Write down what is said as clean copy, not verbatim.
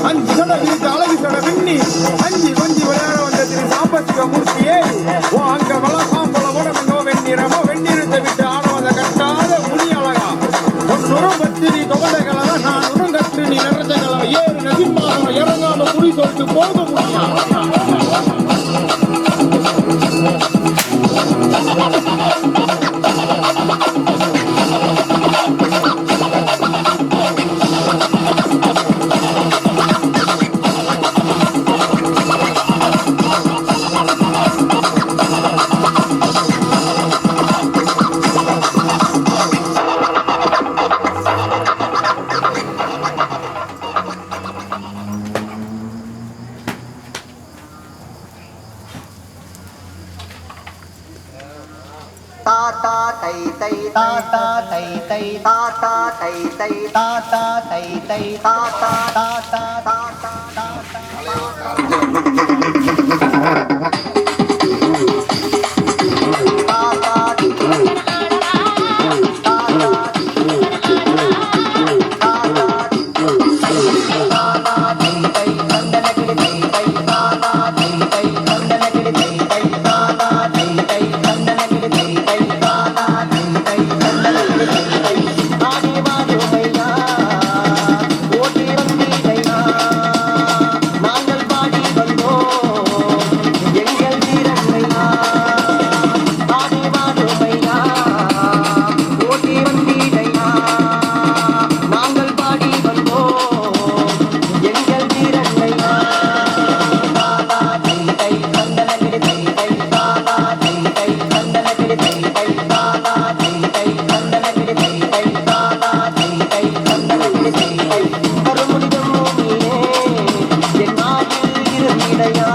அஞ்சு சட விரித்து அழகு சட விண்ணி அஞ்சு கொஞ்சி விளையாட வந்த திரு சாம்பசிக மூர்த்தியே ஓ அங்க வளகாம்பல உடம்போ வெண்ணிறமோ வெண்ணிறத்தை விட்டு ஆடவத கட்டாத முனி அழகா உன்னுறம் பத்தி நீ தொகதைகள நான் உரம் கற்று நீ நிறத்தைகள ஏறு நசிம்மாதம் இறங்காம முடி சொல்லிட்டு போக முடியும். தாத்தா தை தை தாத்தா தை தை தாத்தா தை தை தாத்தா தை தை தாத்தா தாத்தா தாத்தா Hey